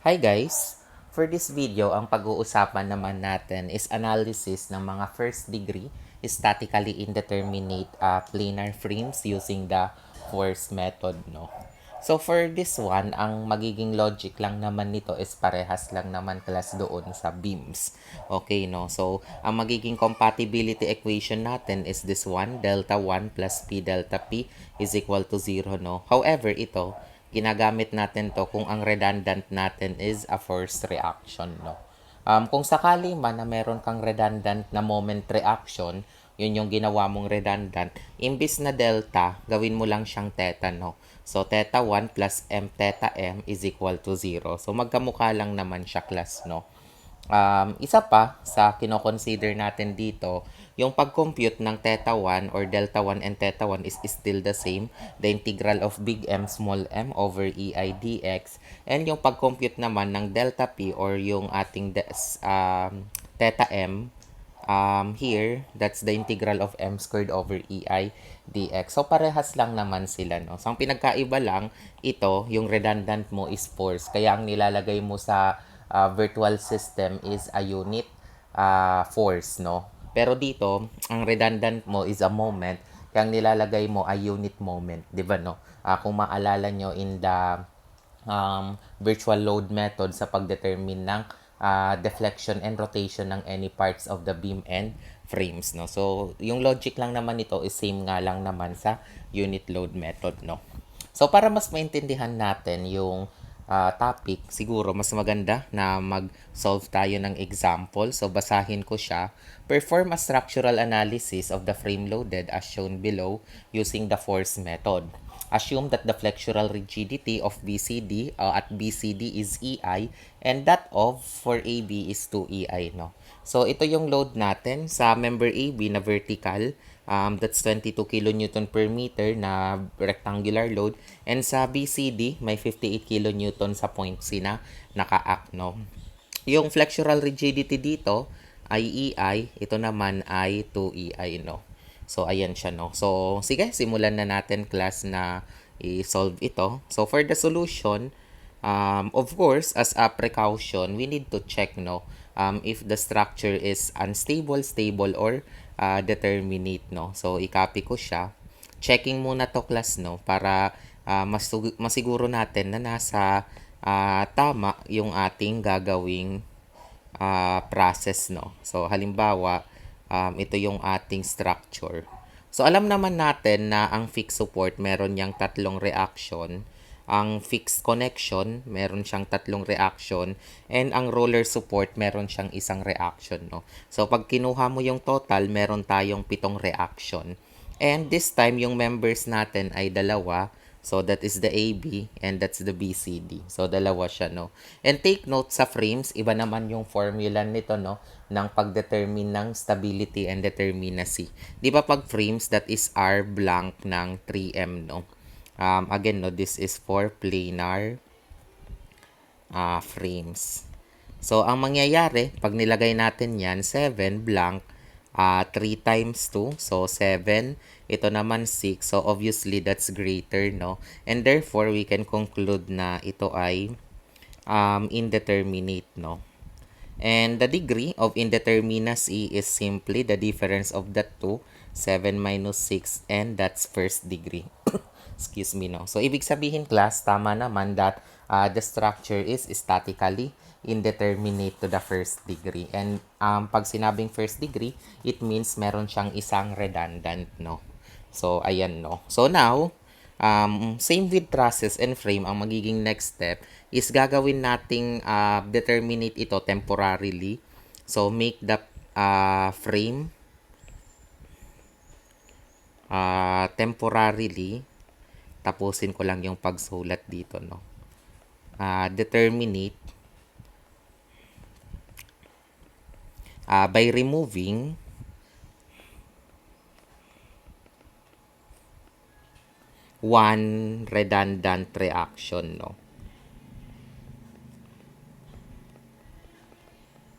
Hi guys! For this video, ang pag-uusapan naman natin is analysis ng mga first degree statically indeterminate planar frames using the force method. No? So for this one, ang magiging logic lang naman nito is parehas lang naman class doon sa beams. Okay, no? So ang magiging compatibility equation natin is this one, delta 1 plus P delta P is equal to 0, no? However, ito, ginagamit natin to kung ang redundant natin is a forced reaction, no? Kung sakali man na meron kang redundant na moment reaction, yun yung ginawa mong redundant, imbis na delta, gawin mo lang siyang theta, no? So, theta 1 plus m theta m is equal to 0. So, magkamukha lang naman siya, class, no? Isa pa sa kino-consider natin dito, yung pag-compute ng theta 1 or delta 1 and theta 1 is still the same. The integral of big M small m over EI dx. And yung pag-compute naman ng delta P or yung ating theta M, here, that's the integral of m squared over EI dx. So, parehas lang naman sila, no? So, ang pinagkaiba lang, ito, yung redundant mo is force. Kaya ang nilalagay mo sa virtual system is a unit force, no? Pero dito, ang redundant mo is a moment. Kaya ang nilalagay mo ay unit moment, di ba, no? Kung maalala nyo in the virtual load method sa pagdetermine ng deflection and rotation ng any parts of the beam and frames, no? So, yung logic lang naman nito is same nga lang naman sa unit load method, no? So, para mas maintindihan natin yung topic, siguro mas maganda na mag-solve tayo ng example. So, basahin ko siya. Perform a structural analysis of the frame loaded as shown below using the force method. Assume that the flexural rigidity of BCD at BCD is EI and that of for AB is 2EI, no? So, ito yung load natin sa member AB na vertical. That's 22 kilonewton per meter na rectangular load. And sa BCD, may 58 kilonewton sa point C na naka-act, no? Yung flexural rigidity dito ay EI, ito naman ay 2EI, no? So, ayan siya, no? So, sige, simulan na natin, class, na i-solve ito. So, for the solution, of course, as a precaution, we need to check, no? If the structure is unstable, stable, or determinate, no? So, i-copy ko siya. Checking muna to, class, no? Para masiguro natin na nasa tama yung ating gagawing process, no? So, halimbawa, ito yung ating structure. So, alam naman natin na ang fixed support, meron niyang tatlong reaction. Ang fixed connection, meron siyang tatlong reaction. And ang roller support, meron siyang isang reaction, no? So, pag kinuha mo yung total, meron tayong 7 reaction. And this time, yung members natin ay dalawa. So, that is the AB and that's the BCD. So, dalawa siya, no? And take note sa frames, iba naman yung formula nito, no? Ng pag-determine ng stability and determinacy. Di ba pag frames, that is R blank ng 3M, no? Again, no, this is for planar frames. So, ang mangyayari, pag nilagay natin yan, 7 blank, 3 times 2, so 7. Ito naman 6, so obviously that's greater, no? And therefore, we can conclude na ito ay indeterminate, no? And the degree of indeterminacy is simply the difference of the two, 7 minus 6, and that's first degree. Excuse me, no? So, ibig sabihin, class, tama naman that the structure is statically indeterminate to the first degree. And pag sinabing first degree, it means meron siyang isang redundant, no? So, ayan, no? So, now, same with trusses and frame, ang magiging next step is gagawin nating determinate ito temporarily. So, make the frame temporarily. Tapusin ko lang yung pagsulat dito, no? Determinate by removing one redundant reaction, no?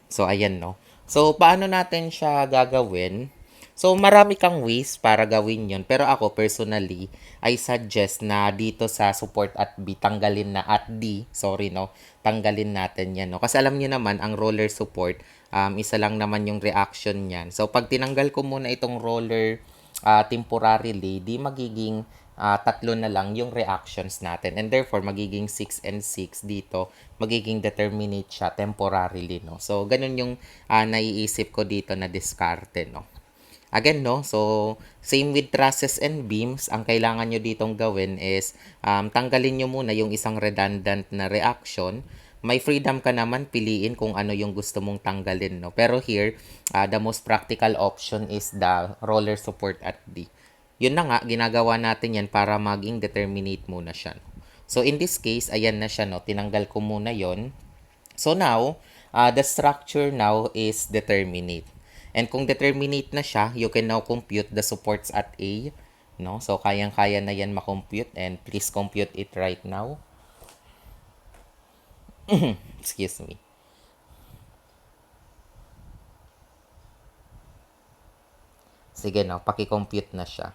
So, ayan, no? So, paano natin siya gagawin? So, marami kang ways para gawin yon. Pero ako, personally, I suggest na dito sa support at B, tanggalin na at D, sorry no, tanggalin natin yan no. Kasi alam niyo naman, ang roller support, isa lang naman yung reaction niyan. So, pag tinanggal ko muna itong roller temporarily, di magiging tatlo na lang yung reactions natin. And therefore, magiging 6 and 6 dito, magiging determinate siya temporarily, no? So, ganun yung naiisip ko dito na diskarte, no? Again, no? So, same with trusses and beams. Ang kailangan nyo ditong gawin is tanggalin nyo muna yung isang redundant na reaction. May freedom ka naman piliin kung ano yung gusto mong tanggalin, no? Pero here, the most practical option is the roller support at D. Yun na nga, ginagawa natin yan para maging determinate muna siya. So, in this case, ayan na siya, no? Tinanggal ko muna yon. So now, the structure now is determinate. And kung determinate na siya, you can now compute the supports at A. No? So, kayang-kaya na yan makompute. And please compute it right now. Excuse me. Sige, no? Paki-compute na siya.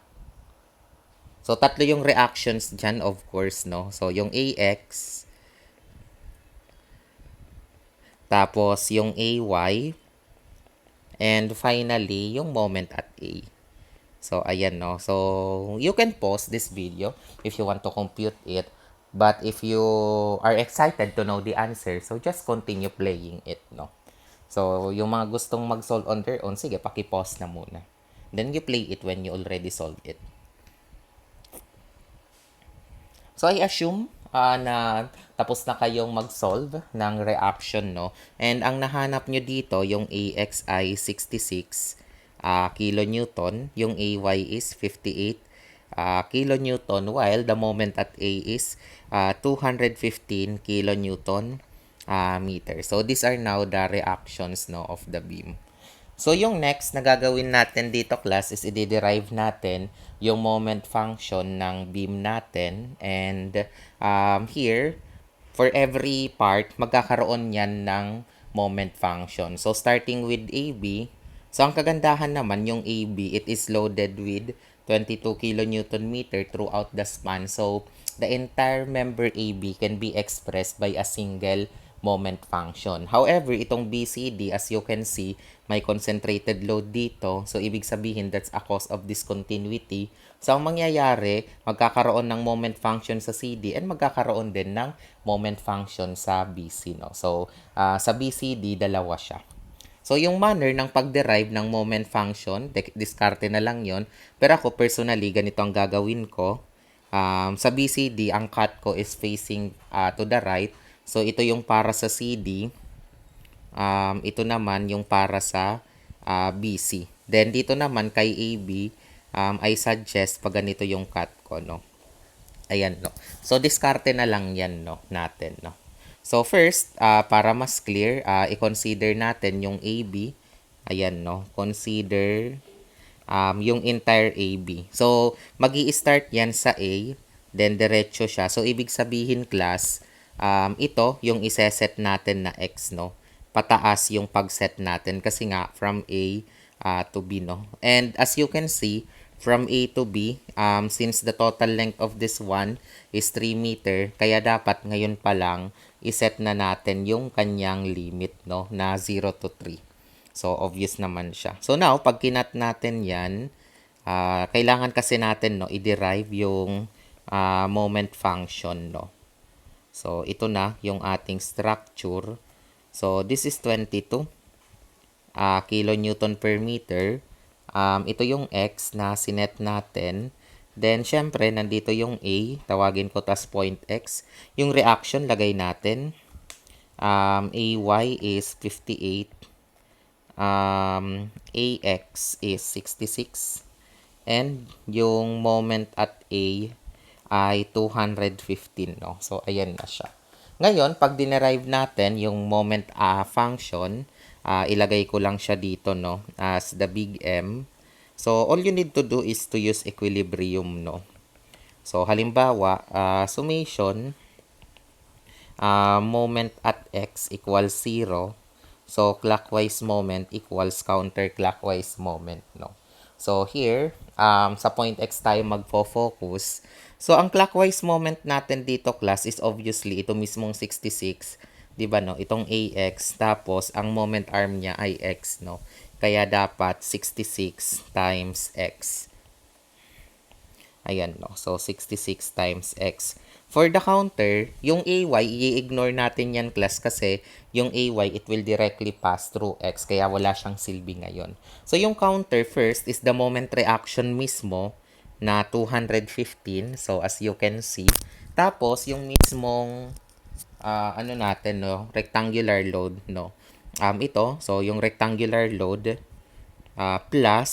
So, tatlo yung reactions dyan, of course, no? So, yung AX, tapos yung AY, and finally, yung moment at A. So, ayan, no? So, you can pause this video if you want to compute it. But if you are excited to know the answer, so just continue playing it, no? So, yung mga gustong mag-solve on their own, sige, paki-pause na muna. Then you play it when you already solve it. So, I assume na tapos na kayong mag-solve ng reaction, no? And ang nahanap nyo dito, yung AX ay 66 kilonewton, yung AY is 58 kilonewton, while the moment at A is 215 kilonewton meter. So, these are now the reactions, no, of the beam. So, yung next na gagawin natin dito, class, is i-derive natin yung moment function ng beam natin. And here, for every part, magkakaroon yan ng moment function. So, starting with AB, so ang kagandahan naman, yung AB, it is loaded with 22 kilonewton meter throughout the span. So, the entire member AB can be expressed by a single moment function. However, itong BCD, as you can see, may concentrated load dito. So, ibig sabihin, that's a cause of discontinuity. So, ang mangyayari, magkakaroon ng moment function sa CD and magkakaroon din ng moment function sa BC. No? So, sa BCD, dalawa siya. So, yung manner ng pag-derive ng moment function, diskarte na lang yon. Pero ako, personally, ganito ang gagawin ko. Sa BCD, ang cut ko is facing to the right. So, ito yung para sa CD. Ito naman yung para sa BC. Then, dito naman kay AB, I suggest pag ganito yung cut ko, no? Ayan, no? So, diskarte na lang yan, no? Natin, no? So, first, para mas clear, i-consider natin yung AB. Ayan, no? Consider yung entire AB. So, magi-start yan sa A, then diretso siya. So, ibig sabihin, class, ito yung iseset natin na X, no? Pataas yung pag-set natin kasi nga from A to B, no? And as you can see, from A to B, since the total length of this one is 3 meter, kaya dapat ngayon pa lang iset na natin yung kanyang limit, no? Na 0 to 3. So, obvious naman siya. So, now, pag kinat natin yan, kailangan kasi natin, no, i-derive yung moment function, no? So, ito na yung ating structure. So, this is 22 kilonewton per meter. Ito yung X na sinet natin. Then, syempre, nandito yung A. Tawagin ko tas point X. Yung reaction, lagay natin. AY is 58. AX is 66. And yung moment at A ay 215, no? So, ayan na siya. Ngayon, pag dinerive natin yung moment function, ilagay ko lang siya dito, no? As the big M. So, all you need to do is to use equilibrium, no? So, halimbawa, summation, moment at X equals 0. So, clockwise moment equals counterclockwise moment, no? So here, sa point X tayo magfo-focus. So ang clockwise moment natin dito class is obviously ito mismong 66, 'di ba no? Itong AX tapos ang moment arm niya ay X no. Kaya dapat 66 times X. Ayan, no? So, 66 times x. For the counter, yung AY, i-ignore natin yan, class, kasi yung AY, it will directly pass through x, kaya wala siyang silbi ngayon. So, yung counter first is the moment reaction mismo na 215. So, as you can see. Tapos, yung mismong, ano natin, no? Rectangular load, no? Ito, so, yung rectangular load, plus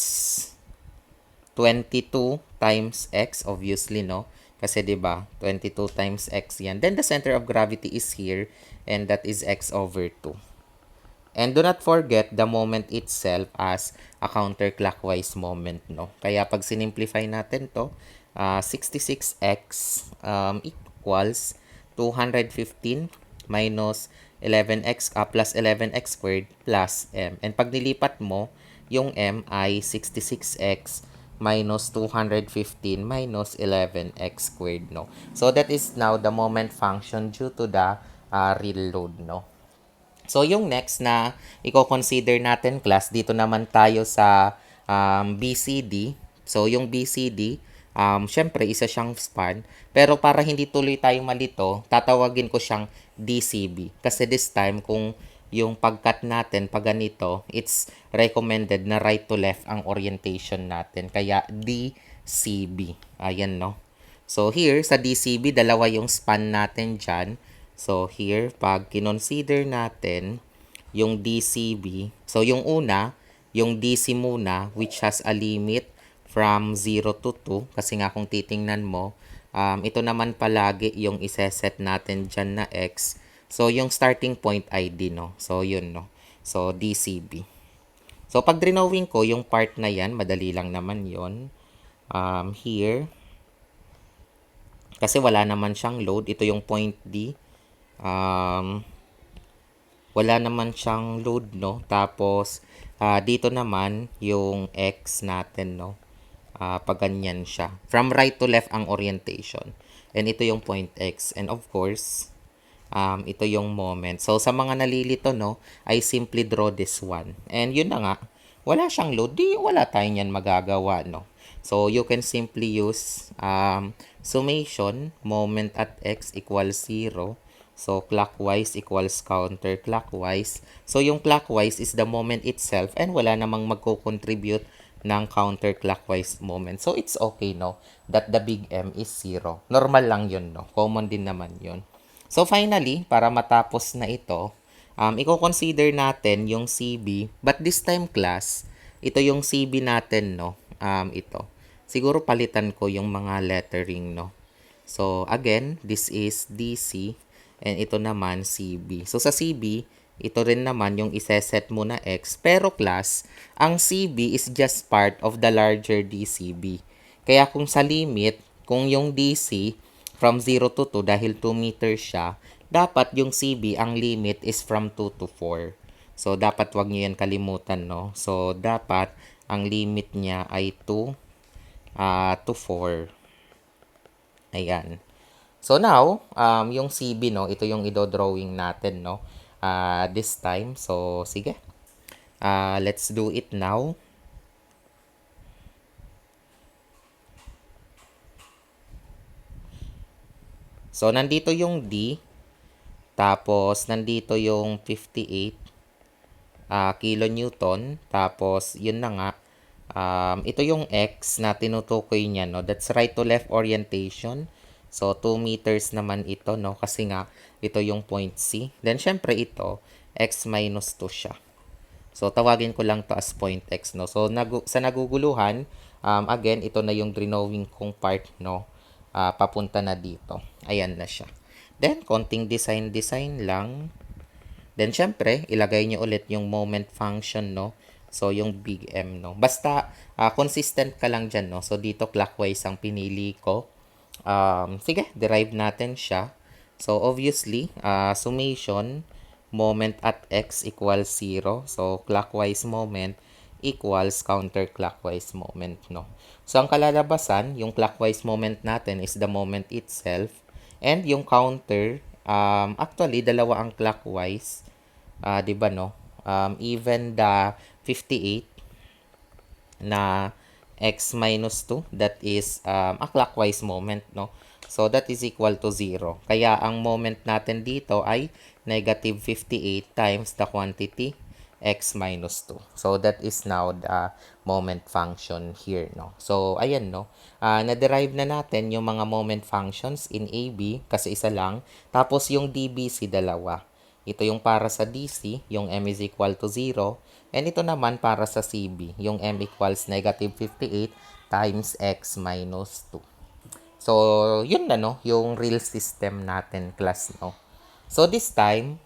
22 times x, obviously, no? Kasi 'di ba, 22 times x 'yan. Then the center of gravity is here and that is x over 2. And do not forget the moment itself as a counterclockwise moment, no? Kaya pag sinimplify natin to, 66x equals 215 minus 11x plus 11x squared plus m. And pag nilipat mo, yung m ay 66x minus 215 minus 11x squared, no? So that is now the moment function due to the real load, no? So, yung next na i-consider natin, class, dito naman tayo sa BCD. So, yung BCD, syempre, isa siyang span. Pero para hindi tuloy tayo malito, tatawagin ko siyang DCB. Kasi this time, kung yung pagkat natin, pag ganito, it's recommended na right to left ang orientation natin. Kaya DCB. Ayan, no? So, here, sa DCB, dalawa yung span natin dyan. So, here, pag kinonsider natin yung DCB, so yung una, yung DC muna, which has a limit from 0 to 2, kasi nga kung titingnan mo, ito naman palagi yung iseset natin dyan na X. So, yung starting point ID, no? So, yun, no? So, DCB. So, pag drawing ko, yung part na yan, madali lang naman yon. Here, kasi wala naman siyang load, ito yung point D. Wala naman siyang load, no? Tapos, dito naman, yung X natin, no? Pag ganyan siya. From right to left ang orientation. And ito yung point X. And of course, ito yung moment. So, sa mga nalilito, no? I simply draw this one. And yun na nga, wala siyang load. Di, wala tayo niyan magagawa, no? So, you can simply use summation, moment at X equals 0. So, clockwise equals counterclockwise. So, yung clockwise is the moment itself and wala namang magko-contribute ng counterclockwise moment. So, it's okay, no? That the big M is 0. Normal lang yun, no? Common din naman yun. So, finally, para matapos na ito, i-consider natin yung CB. But this time, class, ito yung CB natin, no? Ito. Siguro palitan ko yung mga lettering, no? So, again, this is DC. And ito naman, CB. So, sa CB, ito rin naman yung iseset mo na X. Pero class, ang CB is just part of the larger DCB. Kaya kung sa limit, kung yung DC from 0 to 2, dahil 2 meters siya, dapat yung CB, ang limit is from 2 to 4. So, dapat wag nyo yan kalimutan, no? So, dapat ang limit niya ay 2 to 4. Ayan. So now, yung CB, no, ito yung i-drawing natin, no, this time. So, sige. Let's do it now. So, nandito yung D. Tapos, nandito yung 58 kilonewton. Tapos, yun na nga. Ito yung X na tinutukoy niya, no. That's right to left orientation. So, 2 meters naman ito, no? Kasi nga, ito yung point C. Then, syempre ito, X minus 2 siya. So, tawagin ko lang to as point X, no? So, sa naguguluhan, again, ito na yung drawing kong part, no? Papunta na dito. Ayan na siya. Then, konting design lang. Then, syempre, ilagay nyo ulit yung moment function, no? So, yung big M, no? Basta, consistent ka lang dyan, no? So, dito clockwise ang pinili ko. Sige, derive natin siya. So, obviously, summation, moment at X equals 0. So, clockwise moment equals counterclockwise moment, no? So, ang kalalabasan, yung clockwise moment natin is the moment itself. And yung counter, actually, dalawa ang clockwise. 'Di ba, no? Even the 58 na x minus 2, that is a clockwise moment, no? So, that is equal to 0. Kaya, ang moment natin dito ay negative 58 times the quantity x minus 2. So, that is now the moment function here, no? So, ayan, no? Na-derive na natin yung mga moment functions in AB kasi isa lang. Tapos, yung DBC, dalawa. Ito yung para sa DC, yung m is equal to 0. And ito naman para sa CB, yung m equals negative 58 times x minus 2. So, yun na, no? Yung real system natin, class, no? So, this time,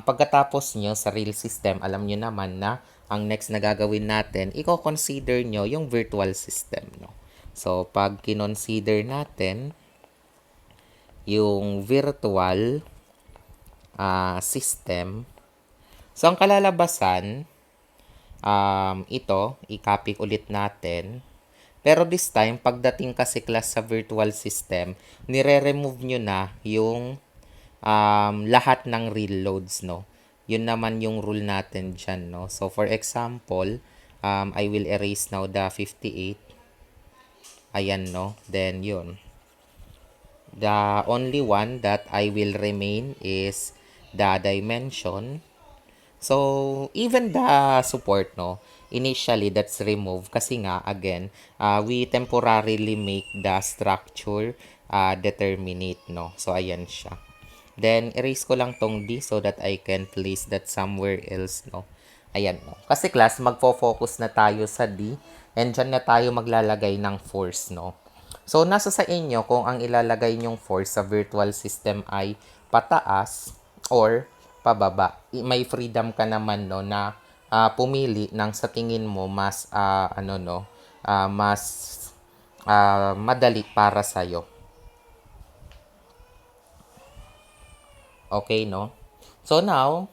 pagkatapos nyo sa real system, alam nyo naman na ang next na gagawin natin, i-consider nyo yung virtual system, no? So, pag kinonsider natin yung virtual system, so, ang kalalabasan, ito, i-copy ulit natin. Pero this time, pagdating kasi class sa virtual system, nire-remove nyo na yung lahat ng real loads, no? Yun naman yung rule natin dyan, no? So, for example, I will erase now the 58. Ayan, no? Then, yun. The only one that I will remain is the dimension. So, even the support, no, initially that's removed kasi nga, again, we temporarily make the structure determinate, no. So, ayan siya. Then, erase ko lang tong D so that I can place that somewhere else, no. Ayan, no. Kasi class, magfo-focus na tayo sa D and dyan na tayo maglalagay ng force, no. So, nasa sa inyo kung ang ilalagay nyong force sa virtual system ay pataas or pababa. May freedom ka naman, no, na pumili ng sa tingin mo mas mas madali para sa iyo. Okay, no? So now,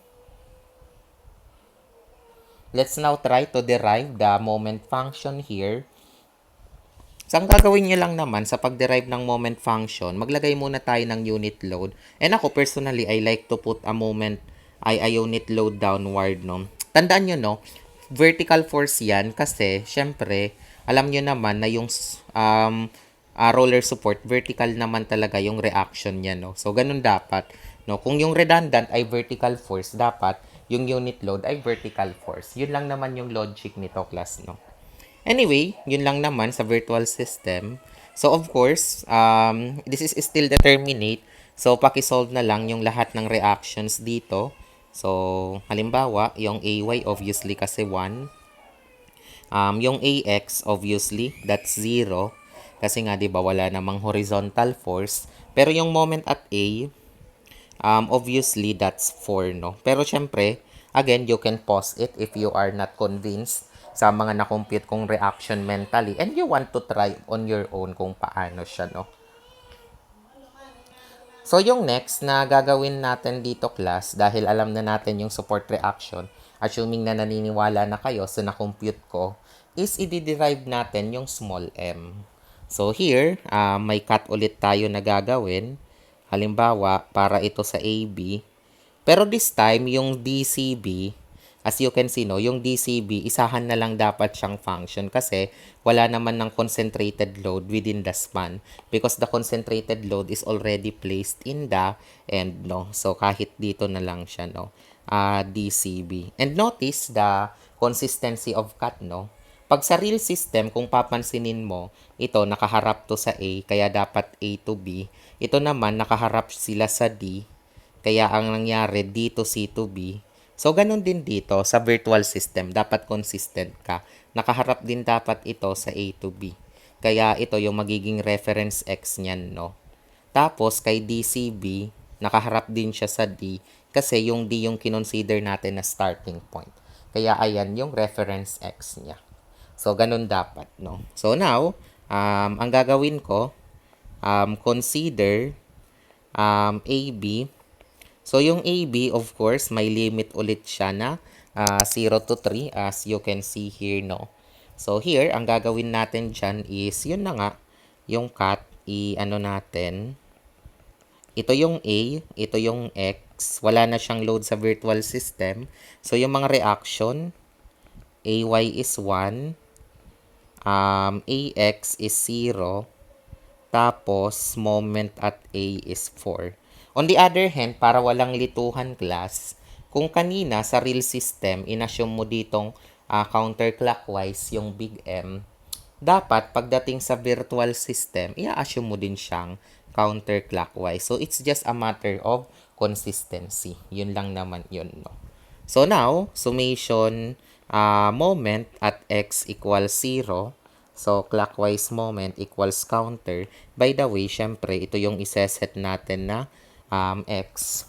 let's now try to derive the moment function here. So, ang gagawin nyo lang naman sa pag-derive ng moment function, maglagay muna tayo ng unit load. And ako, personally, I like to put a unit load downward, no? Tandaan nyo, no? Vertical force yan kasi, syempre, alam nyo naman na yung roller support, vertical naman talaga yung reaction niya, no? So, ganun dapat, no? Kung yung redundant ay vertical force, dapat yung unit load ay vertical force. Yun lang naman yung logic nito, class, no? Anyway, yun lang naman sa virtual system. So, of course, this is still determinate. So, pakisolve na lang yung lahat ng reactions dito. So, halimbawa, yung AY, obviously, kasi 1. Yung AX, obviously, that's 0. Kasi nga, di ba, wala namang horizontal force. Pero yung moment at A, obviously, that's 4, no? Pero, syempre, again, you can pause it if you are not convinced sa mga na-compute kong reaction mentally and you want to try on your own kung paano siya, no? So, yung next na gagawin natin dito, class, dahil alam na natin yung support reaction, assuming na naniniwala na kayo sa na-compute ko, is i-derive natin yung small m. So, here, may cut ulit tayo na gagawin. Halimbawa, para ito sa AB. Pero this time, yung DCB, as you can see, no, yung DCB, isahan na lang dapat siyang function kasi wala naman ng concentrated load within the span because the concentrated load is already placed in the end, no. So, kahit dito na lang siya, no, DCB. And notice the consistency of cut, no. Pag sa real system, kung papansinin mo, ito nakaharap to sa A, kaya dapat A to B. Ito naman, nakaharap sila sa D, kaya ang nangyari dito C to B. So, ganun din dito sa virtual system. Dapat consistent ka. Nakaharap din dapat ito sa A to B. Kaya ito yung magiging reference X niyan, no? Tapos, kay DCB, nakaharap din siya sa D kasi yung D yung kinonsider natin na starting point. Kaya ayan yung reference X niya. So, ganun dapat, no? So, now, ang gagawin ko, consider AB. So, yung AB, of course, may limit ulit siya na 0 to 3 as you can see here, no? So here, ang gagawin natin dyan is, yun na nga, yung cut, i-ano natin, ito yung A, ito yung X, wala na siyang load sa virtual system. So yung mga reaction, AY is 1, AX is 0, tapos moment at A is 4. On the other hand, para walang lituhan class, kung kanina sa real system, inassume mo ditong counterclockwise yung big M, dapat pagdating sa virtual system, i-assume mo din siyang counterclockwise. So, it's just a matter of consistency. Yun lang naman yun, no? So, now, summation moment at x equals 0. So, clockwise moment equals counter. By the way, syempre, ito yung iseset natin na x.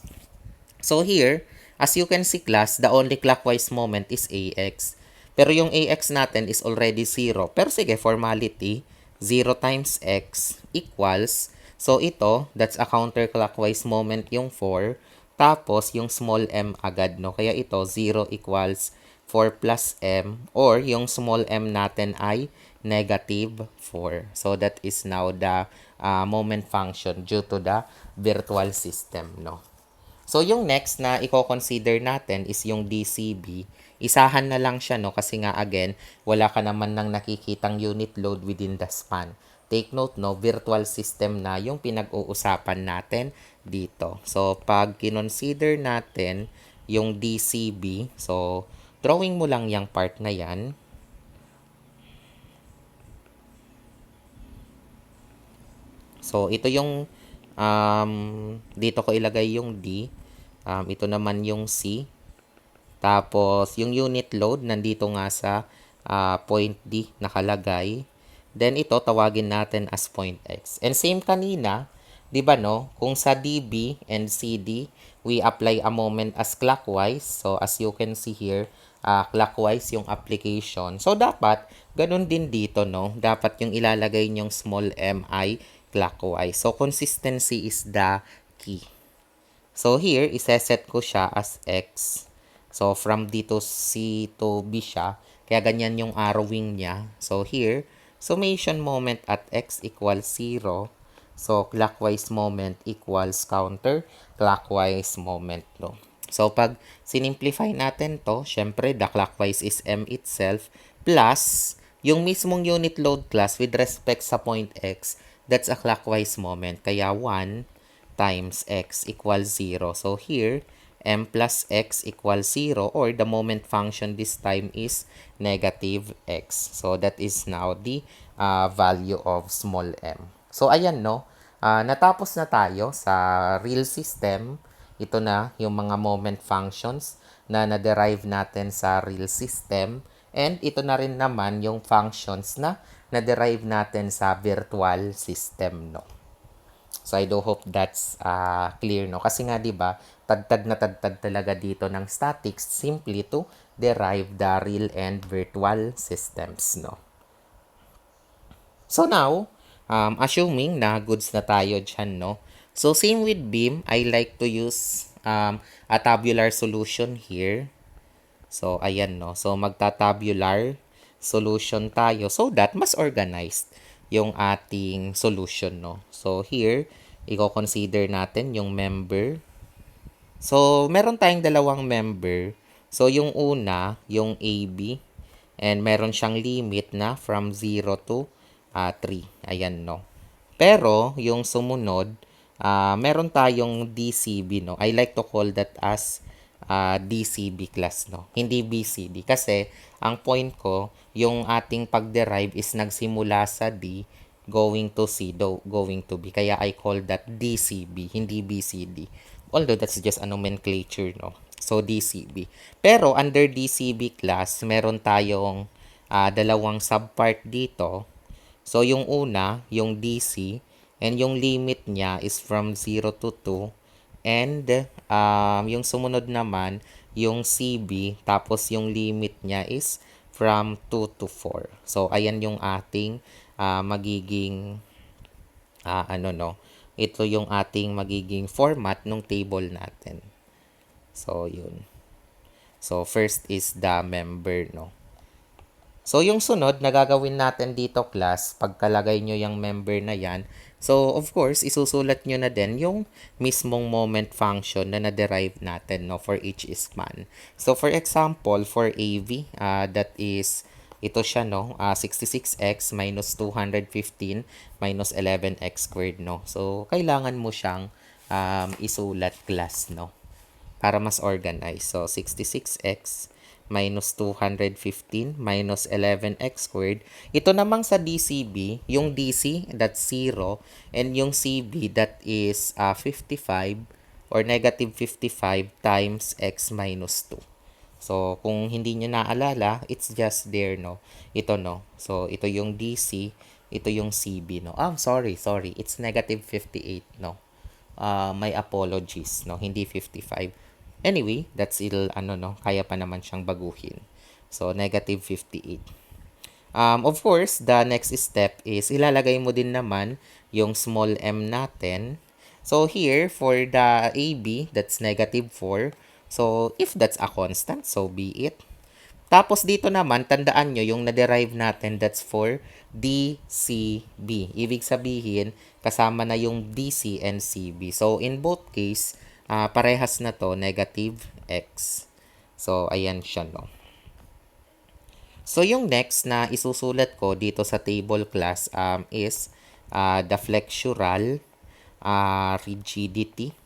So, here, as you can see class, the only clockwise moment is ax. Pero yung ax natin is already 0. Pero sige, formality, 0 times x equals, so ito, that's a counterclockwise moment yung 4. Tapos, yung small m agad, no? Kaya ito, 0 equals 4 plus m, or yung small m natin ay negative 4. So, that is now the moment function due to the virtual system, no? So, yung next na i-consider natin is yung DCB. Isahan na lang siya, no? Kasi nga, again, wala ka naman nang nakikitang unit load within the span. Take note, no? Virtual system na yung pinag-uusapan natin dito. So, pag kinonsider natin yung DCB, so, drawing mo lang yung part na yan. So, ito yung, dito ko ilagay yung D. Ito naman yung C. Tapos, yung unit load, nandito nga sa point D nakalagay. Then, ito, tawagin natin as point X. And same kanina, di ba no? Kung sa DB and CD, we apply a moment as clockwise. So, as you can see here, clockwise yung application. So, dapat, ganun din dito, no? Dapat yung ilalagay nyong small m ay clockwise. So, consistency is the key. So, here, iseset ko siya as X. So, from D to C to B siya. Kaya ganyan yung arrowing niya. So, here, summation moment at X equals 0. So, clockwise moment equals counter clockwise moment, no? So, pag sinimplify natin to, syempre, the clockwise is M itself plus yung mismong unit load class with respect sa point X, that's a clockwise moment. Kaya 1 times X equals 0. So, here, M plus X equals 0, or the moment function this time is negative X. So, that is now the value of small m. So, ayan, no? Natapos na tayo sa real system. Ito na yung mga moment functions na na-derive natin sa real system. And ito na rin naman yung functions na na-derive natin sa virtual system, no? So, I do hope that's clear, no? Kasi nga, di ba, tagtad na tagtad talaga dito ng statics simply to derive the real and virtual systems, no? So, now, assuming na goods na tayo dyan, no? So, same with beam, I like to use a tabular solution here. So, ayan, no? So, magta-tabular solution tayo so that mas organized yung ating solution, no? So, here, i-consider natin yung member. So, meron tayong dalawang member. So, yung una, yung AB, and meron siyang limit na from 0 to 3. Ayan, no? Pero, yung sumunod, meron tayong DCB, no? I like to call that as DCB class, no? Hindi BCD. Kasi, ang point ko, yung ating pag-derive is nagsimula sa D, going to C, going to B. Kaya I call that DCB, hindi BCD. Although, that's just a nomenclature, no? So, DCB. Pero, under DCB class, meron tayong dalawang subpart dito. So, yung una, yung DC, and yung limit niya is from 0 to 2. And yung sumunod naman, yung CB, tapos yung limit niya is from 2 to 4. So, ayan yung ating magiging, ito yung ating magiging format ng table natin. So, yun. So, first is the member, no? So, yung sunod na gagawin natin dito, class, pagkalagay nyo yung member na yan, so, of course, isusulat nyo na din yung mismong moment function na na-derive natin, no, for each span. So, for example, for AV, that is, ito siya, no, 66x minus 215 minus 11x squared, no. So, kailangan mo siyang isulat, class, no, para mas organize. So, 66x minus 215 minus 11x squared. Ito namang sa DCB, yung DC, that's 0, and yung CB, that is 55 or negative 55 times x minus 2. So, kung hindi nyo naalala, it's just there, no? Ito, no? So, ito yung DC, ito yung CB, no? Sorry. It's negative 58, no? My apologies, no? Hindi 55. Anyway, that's still, no? Kaya pa naman siyang baguhin. So, negative 58. Of course, the next step is ilalagay mo din naman yung small m natin. So, here, for the AB, that's negative 4. So, if that's a constant, so be it. Tapos dito naman, tandaan nyo yung na-derive natin, that's for DCB. Ibig sabihin, kasama na yung DC and CB. So, in both case, parehas na to, negative x. So, ayan siya, no? So, yung next na isusulat ko dito sa table, class, is the flexural rigidity.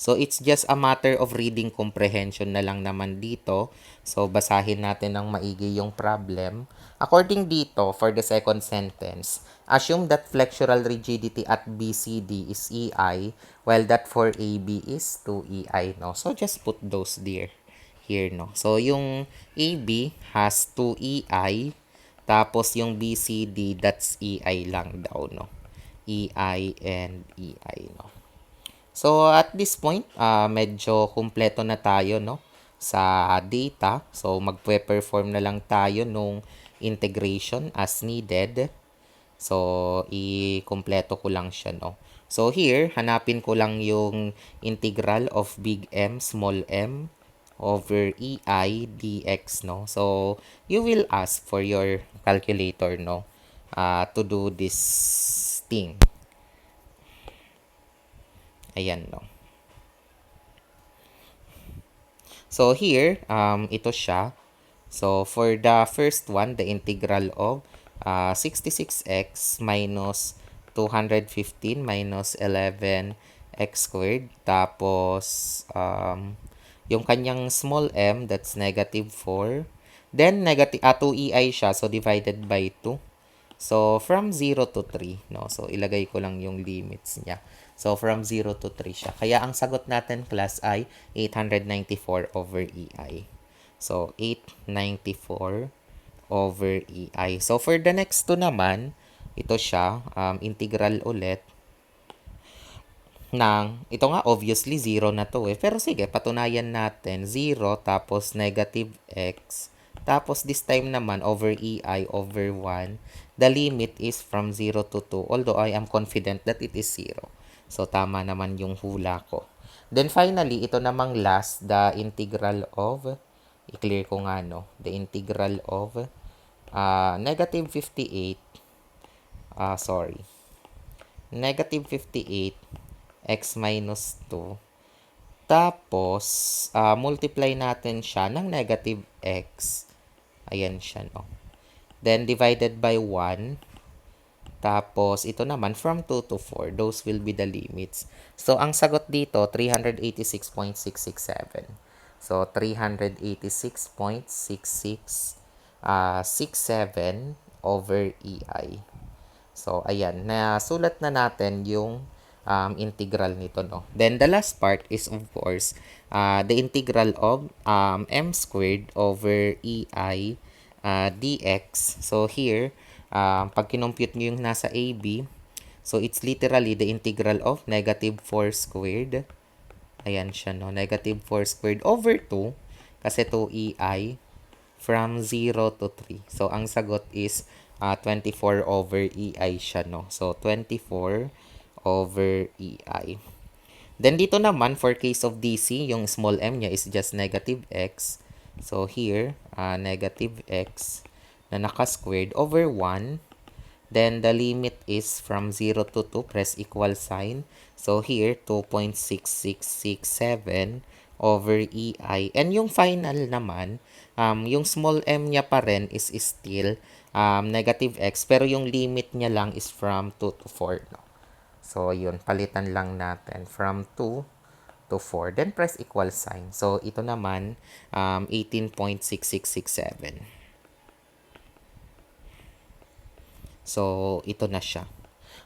So, it's just a matter of reading comprehension na lang naman dito. So, basahin natin ng maigi yung problem. According dito, for the second sentence, assume that flexural rigidity at BCD is EI, while that for AB is 2EI, no? So, just put those there. Here, no? So, yung AB has 2EI, tapos yung BCD, that's EI lang daw, no? EI and EI, no? So, at this point, medyo kumpleto na tayo, no? Sa data. So, magpe-perform na lang tayo nung integration as needed. So, i-kumpleto ko lang siya, no? So, here, hanapin ko lang yung integral of big M, small m, over EI dx, no? So, you will ask for your calculator, no? To do this thing. Ayan, no? So, here, ito siya. So, for the first one, the integral of 66x minus 215 minus 11x squared. Tapos, yung kanyang small m, that's negative 4. Then, negative, 2ei siya, so divided by 2. So, from 0 to 3, no? So, ilagay ko lang yung limits niya. So, from 0 to 3 siya. Kaya, ang sagot natin, class, ay 894 over EI. So, 894 over EI. So, for the next two naman, ito siya, integral ulit ng, ito nga, obviously, 0 na to eh. Pero sige, patunayan natin, 0 tapos negative x. Tapos, this time naman, over EI over 1. The limit is from 0 to 2. Although, I am confident that it is 0. So, tama naman yung hula ko. Then, finally, ito namang last, the integral of, i-clear ko nga, no? The integral of negative 58, negative 58 x minus 2. Tapos, multiply natin siya ng negative x. Ayan siya, no? Then, divided by 1. Tapos, ito naman, from 2 to 4. Those will be the limits. So, ang sagot dito, 386.667. So, 386.6667 over EI. So, ayan. Nasulat na natin yung integral nito, no? Then, the last part is, of course, the integral of m squared over EI dx. So, here, pag kinompute nyo yung nasa AB, so it's literally the integral of negative 4 squared. Ayan siya, no? Negative 4 squared over 2, kasi 2EI, from 0 to 3. So, ang sagot is 24 over EI siya, no? So, 24 over EI. Then, dito naman, for case of DC, yung small m niya is just negative x. So here, negative x na naka-squared over 1. Then the limit is from 0 to 2, press equal sign. So here, 2.6667 over EI. And yung final naman, yung small m niya pa rin is still negative x. Pero yung limit niya lang is from 2 to 4. No? So yun, palitan lang natin from 2 to 4. Then press equal sign. So ito naman, 18.6667. So, ito na siya.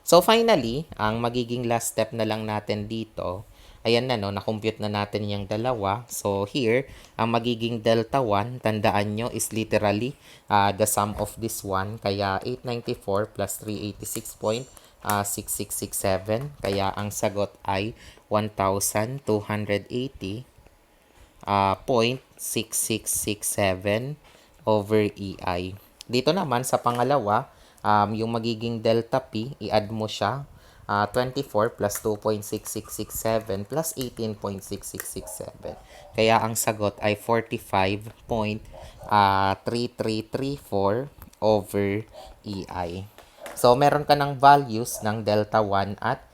So, finally, ang magiging last step na lang natin dito, ayan na, no, na-compute na natin yung dalawa. So, here, ang magiging delta 1, tandaan nyo, is literally the sum of this one. Kaya, 894 plus 386.6667. Kaya, ang sagot ay 1,280.6667 over EI. Dito naman, sa pangalawa, yung magiging delta P, i-add mo siya. 24 plus 2.6667 plus 18.6667. Kaya ang sagot ay 45.3334 over EI. So, meron ka ng values ng delta 1 at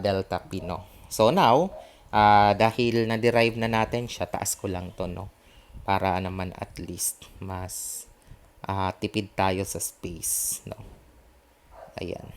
delta P, no? So, now, dahil na-derive na natin siya, taas ko lang to, no? Para naman at least mas tipid tayo sa space, no? Ayan.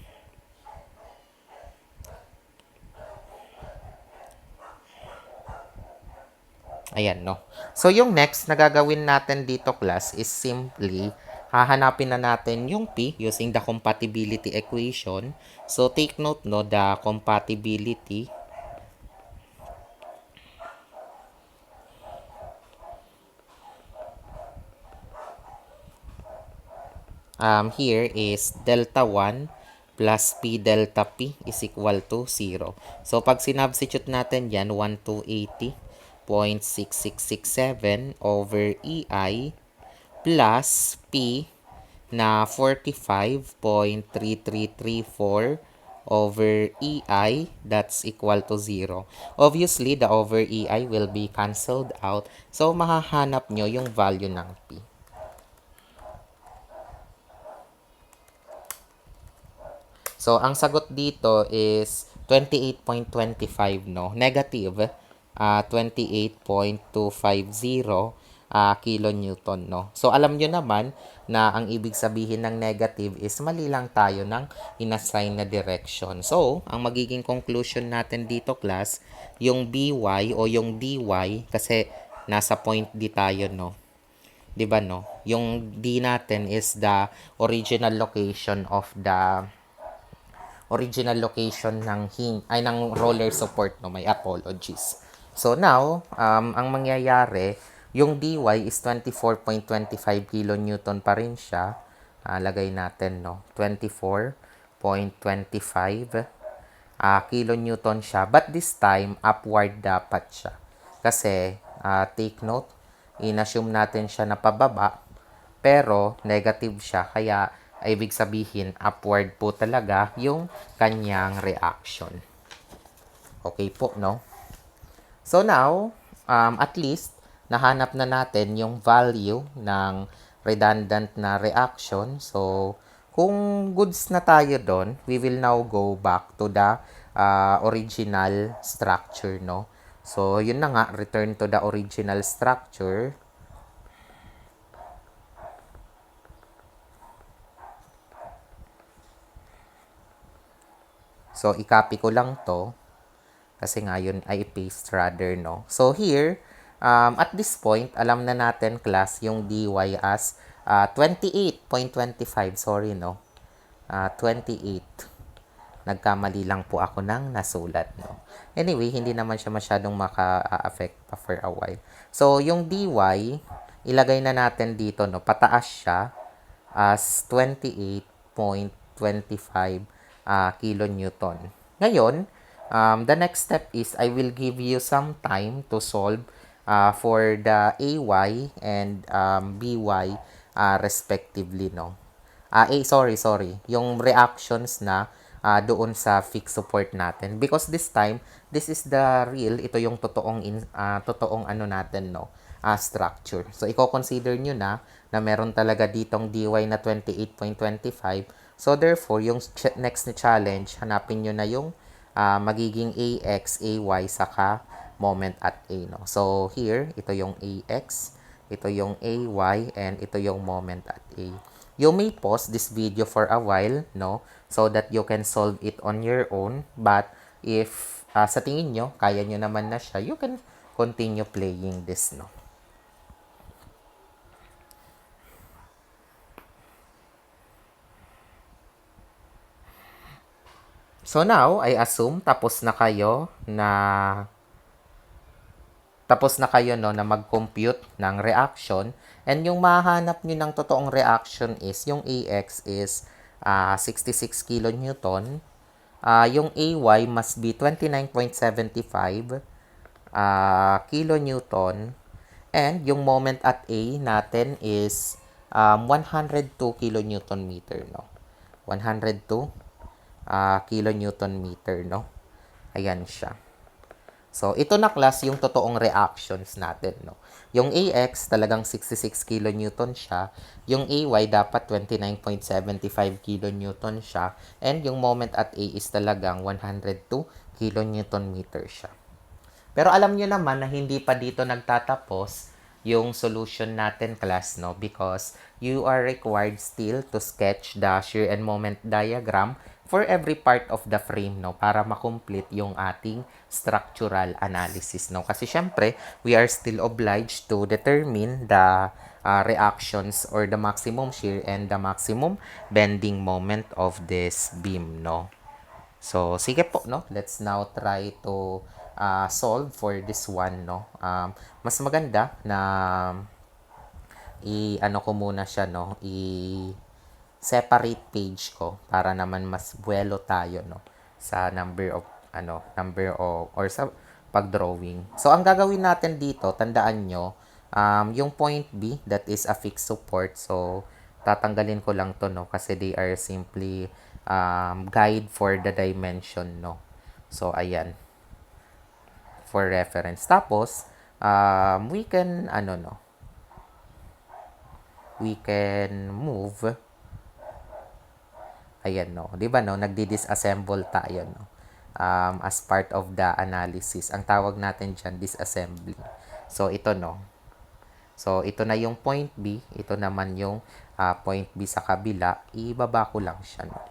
Ayan, no? So, yung next na gagawin natin dito, class, is simply hahanapin na natin yung P using the compatibility equation. So, take note, no, the compatibility here is delta 1 plus P delta P is equal to 0. So, pag sinubstitute natin yan, 1,280.6667 over EI plus P na 45.3334 over EI, that's equal to 0. Obviously, the over EI will be cancelled out. So, mahahanap nyo yung value ng P. So, ang sagot dito is 28.25, no? Negative, 28.250 kilonewton, no? So, alam nyo naman na ang ibig sabihin ng negative is mali lang tayo ng inassign na direction. So, ang magiging conclusion natin dito, class, yung BY o yung DY, kasi nasa point D tayo, no? 'Di ba, no? Yung D natin is the original location ng roller support, no, may apologies. So now, ang mangyayari, yung dy is 24.25 kilonewton pa rin siya. Lagay natin, no, 24.25 kilonewton siya, but this time upward dapat siya. Kasi take note, in-assume natin siya na pababa, pero negative siya, kaya ibig sabihin upward po talaga yung kanyang reaction. Okay po, no? So now, at least nahanap na natin yung value ng redundant na reaction. So, kung goods na tayo doon, we will now go back to the original structure, no? So, yun na nga, return to the original structure. So, i-copy ko lang to. Kasi nga yun ay paste rather, no? So, here, at this point, alam na natin, class, yung dy as 28.25. Sorry, no? 28. Nagkamali lang po ako ng nasulat, no? Anyway, hindi naman siya masyadong maka-affect pa for a while. So, yung dy, ilagay na natin dito, no? Pataas siya as 28.25 kilonewton. Ngayon, the next step is I will give you some time to solve for the AY and BY respectively, no? Sorry. Yung reactions na doon sa fixed support natin. Because this time, this is the real, ito yung totoong ano natin, no? structure. So, i-consider nyo na meron talaga ditong dy na 28.25. So, therefore, yung next na challenge, hanapin nyo na yung magiging AX, AY, saka moment at A. No? So, here, ito yung AX, ito yung AY, and ito yung moment at A. You may pause this video for a while, no? So that you can solve it on your own. But if sa tingin nyo, kaya nyo naman na siya, you can continue playing this, no? So now, I assume tapos na kayo no na mag-compute ng reaction, and yung mahanap niyo ng totoong reaction is yung AX is 66 kilonewton. Yung AY must be 29.75 kilonewton, and yung moment at A natin is 102 kilonewton meter, no? 102 kilonewton meter, no? Ayan siya. So, ito na class yung totoong reactions natin, no? Yung AX talagang 66 kilonewton siya, yung AY dapat 29.75 kilonewton siya, and yung moment at A is talagang 102 kilonewton meter siya. Pero alam nyo naman na hindi pa dito nagtatapos yung solution natin, class, no? Because you are required still to sketch the shear and moment diagram for every part of the frame, no? Para makomplete yung ating structural analysis, no? Kasi syempre, we are still obliged to determine the reactions or the maximum shear and the maximum bending moment of this beam, no? So, sige po, no? Let's now try to solve for this one, no? Mas maganda na i-ano ko muna siya, no? I-separate page ko para naman mas buwelo tayo, no? Sa number of, or sa pag-drawing. So, ang gagawin natin dito, tandaan nyo, yung point B, that is a fixed support. So, tatanggalin ko lang to, no? Kasi they are simply guide for the dimension, no? So, ayan. For reference. Tapos, we can, we can move. Ayan, no? Di ba, no? Nagdi-disassemble tayo, no? As part of the analysis. Ang tawag natin dyan, disassembly. So, ito, no? So, ito na yung point B. Ito naman yung point B sa kabila. Ibaba ko lang siya, no?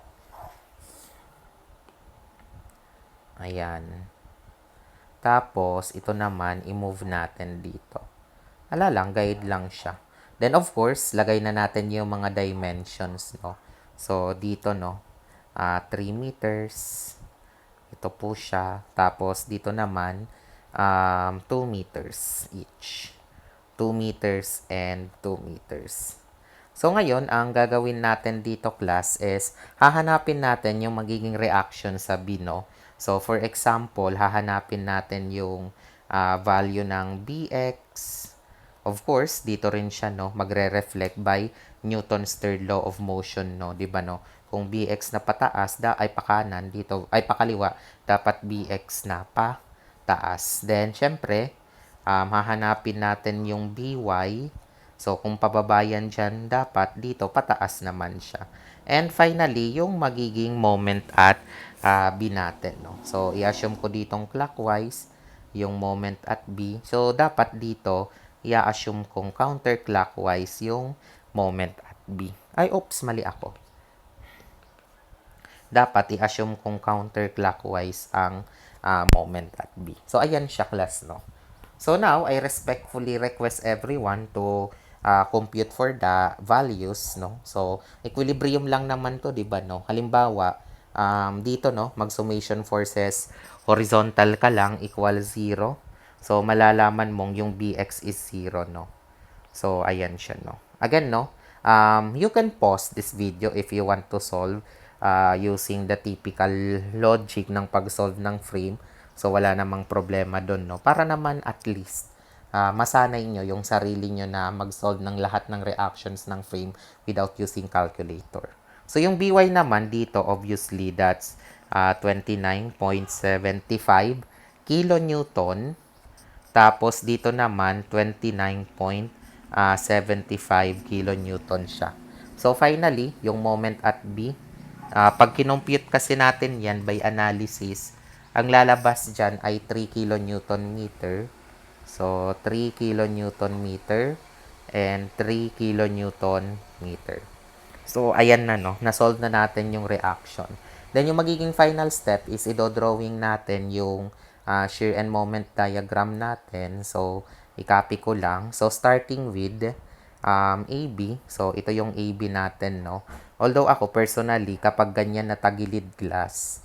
Ayan. Tapos, ito naman, i-move natin dito. Lang, guide lang siya. Then, of course, lagay na natin yung mga dimensions, no? So, dito, no? 3 meters. Ito po siya. Tapos, dito naman, 2 meters each. 2 meters and 2 meters. So, ngayon, ang gagawin natin dito, class, is hahanapin natin yung magiging reaction sa B, no? So, for example, hahanapin natin yung value ng Bx. Of course, dito rin siya, no? Magre-reflect by Newton's third law of motion, no? Diba, no? Kung Bx na pataas, ay pakanan, dito, ay pakaliwa, dapat Bx na pataas. Then, syempre, hahanapin natin yung By. So, kung pababa yan dyan, dapat dito pataas naman siya. And finally, yung magiging moment at B natin, no? So, i-assume ko ditong clockwise yung moment at B. So, dapat dito, i-assume kong counterclockwise yung moment at B. Ay, oops, mali ako. Dapat i-assume kong counterclockwise ang moment at B. So, ayan siya, class, no? So, now, I respectfully request everyone to compute for the values, no? So, equilibrium lang naman to, di ba, no? Halimbawa, dito, no, mag-summation forces, horizontal ka lang, equal 0. So, malalaman mong yung Bx is 0, no? So, ayan siya, no? Again, no, you can pause this video if you want to solve using the typical logic ng pag-solve ng frame. So, wala namang problema doon, no? Para naman at least, masanay nyo yung sarili nyo na mag-solve ng lahat ng reactions ng frame without using calculator. So, yung By naman dito, obviously, that's 29.75 kilonewton Tapos dito naman 29.75 kilonewton siya. So finally, yung moment at B, pag kinompute kasi natin yan by analysis, ang lalabas dyan ay 3 kilonewton meter. So 3 kilonewton meter and 3 kilonewton meter. So, ayan na, no? Na-solve na natin yung reaction. Then, yung magiging final step is i-drawing natin yung shear and moment diagram natin. So, i-copy ko lang. So, starting with AB. So, ito yung AB natin, no? Although ako, personally, kapag ganyan na tagilid glass,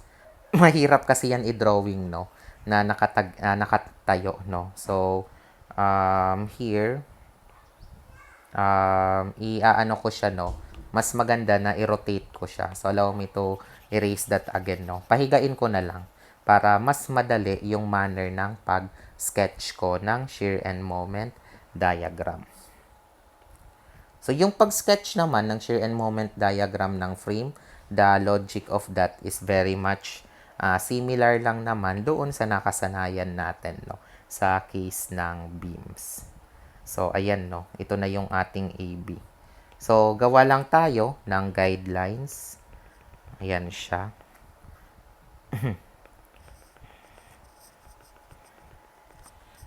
mahirap kasi yan i-drawing, no? Na nakatayo, no? So, here, i-ano ko siya, no? Mas maganda na i-rotate ko siya. So, allow me to erase that again, no? Pahigain ko na lang para mas madali yung manner ng pag-sketch ko ng shear and moment diagram. So, yung pag-sketch naman ng shear and moment diagram ng frame, the logic of that is very much similar lang naman doon sa nakasanayan natin, no? Sa case ng beams. So, ayan, no? Ito na yung ating AB. So, gawa lang tayo ng guidelines. Ayan siya.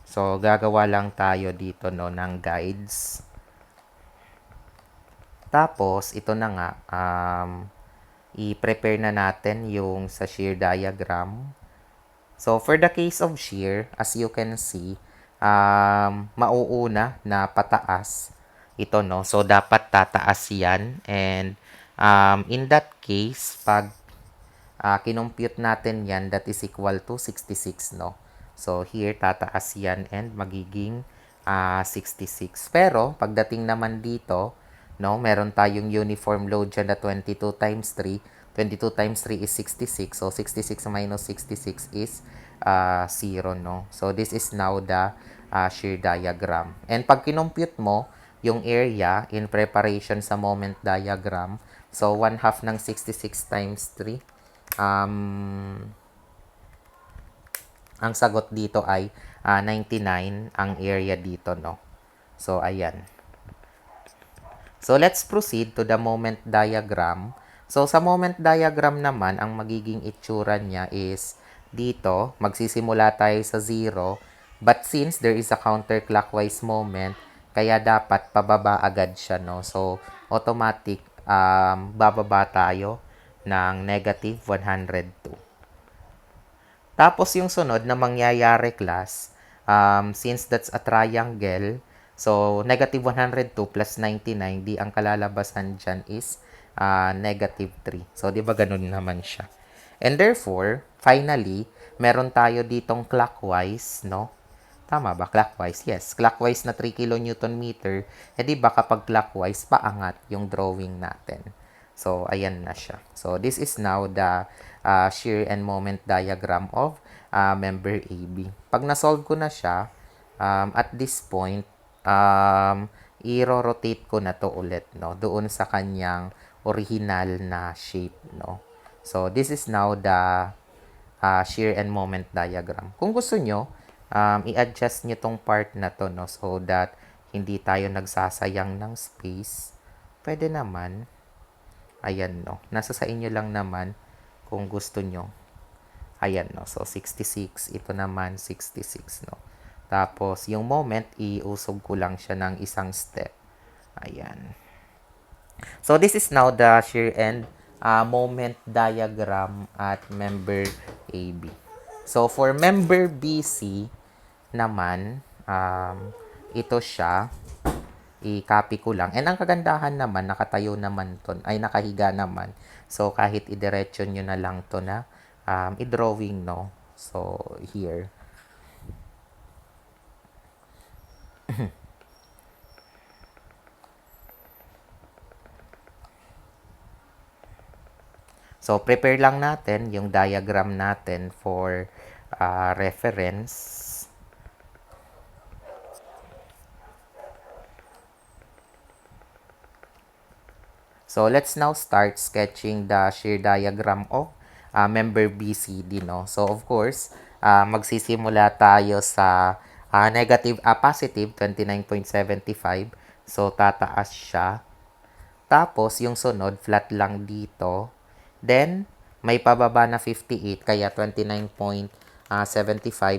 So, gagawa lang tayo dito, no, ng guides. Tapos, ito na nga, i-prepare na natin yung sa shear diagram. So, for the case of shear, as you can see, mauuna na pataas ito, no? So, dapat tataas yan. And, in that case, pag kinompute natin yan, that is equal to 66, no? So, here, tataas yan and magiging 66. Pero, pagdating naman dito, no, meron tayong uniform load dyan na 22 times 3. 22 times 3 is 66. So, 66 minus 66 is 0, no? So, this is now the shear diagram. And pag kinompute mo yung area in preparation sa moment diagram, so, 1/2 ng 66 times 3, ang sagot dito ay 99 ang area dito, no? So, ayan. So, let's proceed to the moment diagram. So, sa moment diagram naman, ang magiging itsura niya is dito, magsisimula tayo sa 0. But since there is a counterclockwise moment, kaya dapat pababa agad siya, no? So, automatic, bababa tayo ng negative 102. Tapos yung sunod na mangyayari class, since that's a triangle, so negative 102 plus 99, di ang kalalabasan dyan is negative 3. So, di ba ganun naman siya? And therefore, finally, meron tayo ditong clockwise, no? Tama ba? Clockwise? Yes. Clockwise na 3 kilonewton meter. Eh di ba kapag clockwise, paangat yung drawing natin. So, ayan na siya. So, this is now the shear and moment diagram of member AB. Pag na-solve ko na siya, at this point, i-rotate ko na to ulit, no? Doon sa kanyang original na shape, no? So, this is now the shear and moment diagram. Kung gusto nyo, i-adjust nyo tong part na to, no? So that hindi tayo nagsasayang ng space. Pwede naman. Ayan, no? Nasa sa inyo lang naman kung gusto nyo. Ayan, no? So, 66. Ito naman, 66, no? Tapos, yung moment, iusog ko lang siya ng isang step. Ayan. So, this is now the shear and moment diagram at member AB. So, for member BC naman, ito siya. I-copy ko lang. And ang kagandahan naman, nakatayo naman to, ay nakahiga naman. So, kahit idiretso nyo na lang to na i-drawing, no? So, here. So, prepare lang natin yung diagram natin for reference. So, let's now start sketching the shear diagram of member BCD, no? So, of course, magsisimula tayo sa Positive 29.75. So, tataas siya. Tapos, yung sunod, flat lang dito. Then, may pababa na 58, kaya 29.75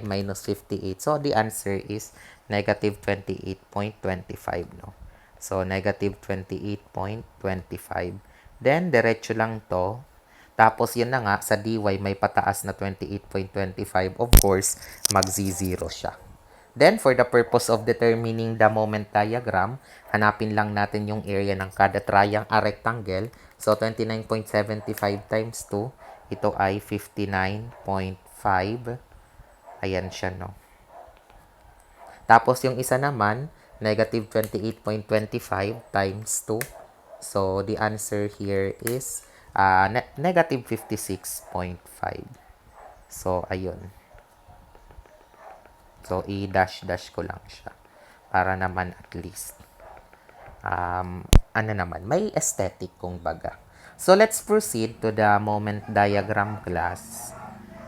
minus 58. So, the answer is negative 28.25, no? So, negative 28.25. Then, diretso lang to. Tapos, yun na nga, sa dy may pataas na 28.25. Of course, mag-z0 siya. Then, for the purpose of determining the moment diagram, hanapin lang natin yung area ng kada rectangle. So, 29.75 times 2, ito ay 59.5. Ayan siya, no? Tapos, yung isa naman, negative 28.25 times 2. So, the answer here is negative 56.5. So, ayun. So, i-dash-dash ko lang siya. Para naman at least, may aesthetic kung baga. So, let's proceed to the moment diagram class.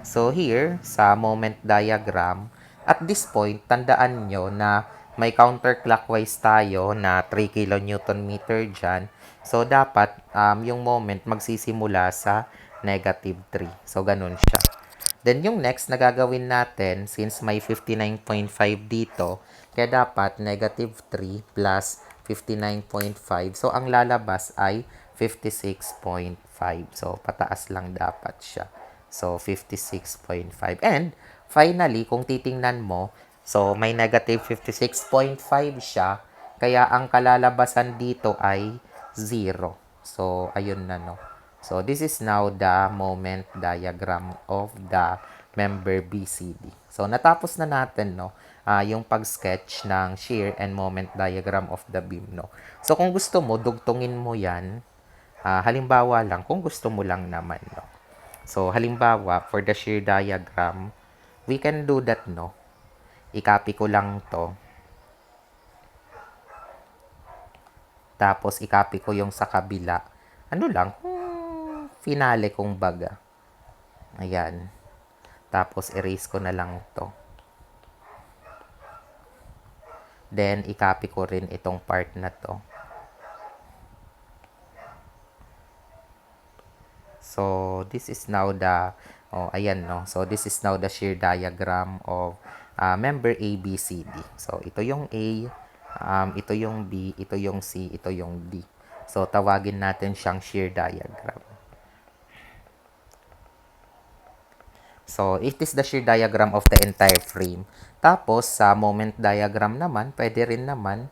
So, here, sa moment diagram, at this point, tandaan nyo na may counterclockwise tayo na 3 kN meter dyan. So, dapat yung moment magsisimula sa negative 3. So, ganun siya. Then, yung next na gagawin natin, since may 59.5 dito, kaya dapat negative 3 plus 59.5. So, ang lalabas ay 56.5. So, pataas lang dapat siya. So, 56.5. And, finally, kung titingnan mo, so, may negative 56.5 siya, kaya ang kalalabasan dito ay 0. So, ayun na, no. So, this is now the moment diagram of the member BCD. So, natapos na natin, no, yung pag-sketch ng shear and moment diagram of the beam, no. So, kung gusto mo, dugtungin mo yan. Halimbawa lang, kung gusto mo lang naman, no. So, halimbawa, for the shear diagram, we can do that, no. I-copy ko lang to. Tapos, i-copy ko yung sa kabila. Ano lang, finale kung baga. Ayan. Tapos, erase ko na lang to. Then, i-copy ko rin itong part na to. So, this is now the, ayan, no. So, this is now the shear diagram of member ABCD. So, ito yung A, ito yung B, ito yung C, ito yung D. So, tawagin natin siyang shear diagram. So, it is the shear diagram of the entire frame. Tapos, sa moment diagram naman, pwede rin naman,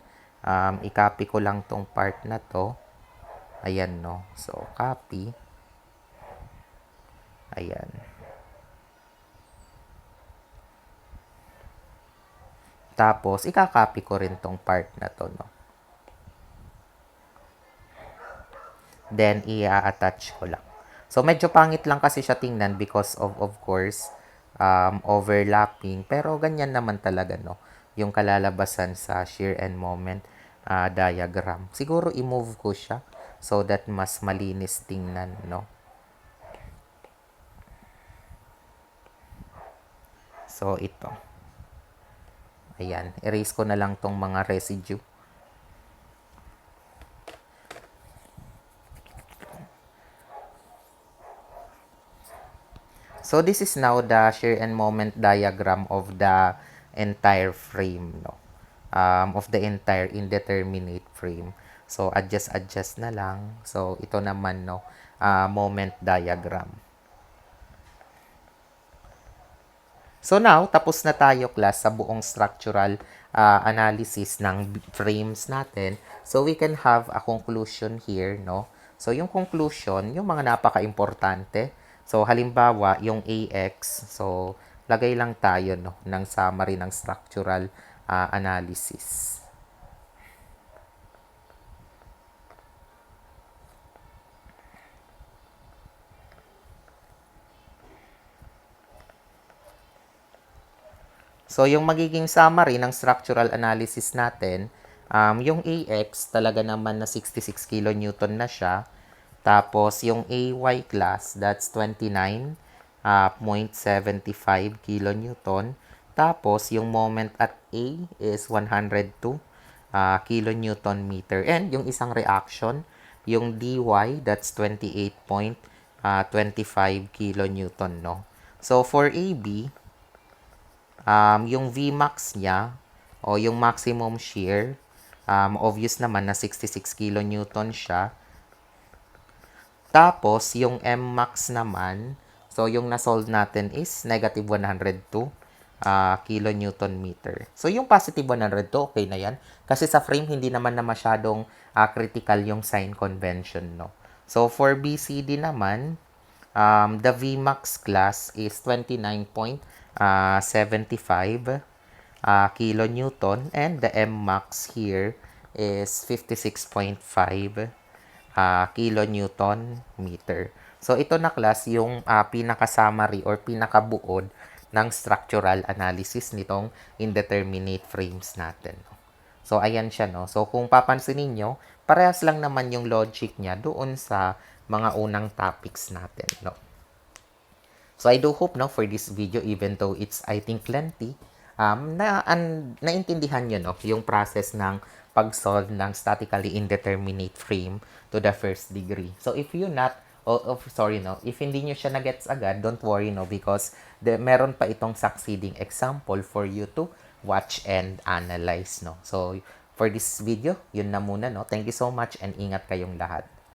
i-copy ko lang tong part na to. Ayan, no. So, copy. Ayan. Tapos, i-copy ko rin tong part na to, no. Then, i-attach ko lang. So, medyo pangit lang kasi siya tingnan because of course, overlapping. Pero, ganyan naman talaga, no? Yung kalalabasan sa shear and moment diagram. Siguro, i-move ko siya so that mas malinis tingnan, no? So, ito. Ayan. Erase ko na lang tong mga residue. So, this is now the shear and moment diagram of the entire frame, no? Of the entire indeterminate frame. So, adjust na lang. So, ito naman, no? Moment diagram. So, now, tapos na tayo, class, sa buong structural analysis ng frames natin. So, we can have a conclusion here, no? So, yung conclusion, yung mga napaka-importante. So, halimbawa, yung AX, so, lagay lang tayo, no, ng summary ng structural analysis. So, yung magiging summary ng structural analysis natin, yung AX, talaga naman na 66 kN na siya. Tapos, yung AY class, that's 29.75 kN. Tapos, yung moment at A is 102 kilonewton meter. And yung isang reaction, yung dy, that's 28.25 kilonewton, no? So, for AB, yung Vmax niya, o yung maximum shear, obvious naman na 66 kilonewton siya. Tapos, yung Mmax naman, so yung na-solve natin is negative 102 kilonewton meter. So, yung positive 102, okay na yan. Kasi sa frame, hindi naman na masyadong critical yung sign convention, no? So, for BCD naman, the Vmax class is 29.75 kilonewton and the Mmax here is 56.5 kilonewton meter. So, ito na class yung pinaka-summary or pinakabuod ng structural analysis nitong indeterminate frames natin. So, ayan siya, no? So, kung papansinin nyo, parehas lang naman yung logic niya doon sa mga unang topics natin, no? So, I do hope, no, for this video, even though it's, I think, lengthy, naintindihan nyo, no, yung process ng pag-solve ng statically indeterminate frame to the first degree. So, if you not, if hindi nyo siya na-gets agad, don't worry, no, because meron pa itong succeeding example for you to watch and analyze, no. So, for this video, yun na muna, no. Thank you so much and ingat kayong lahat.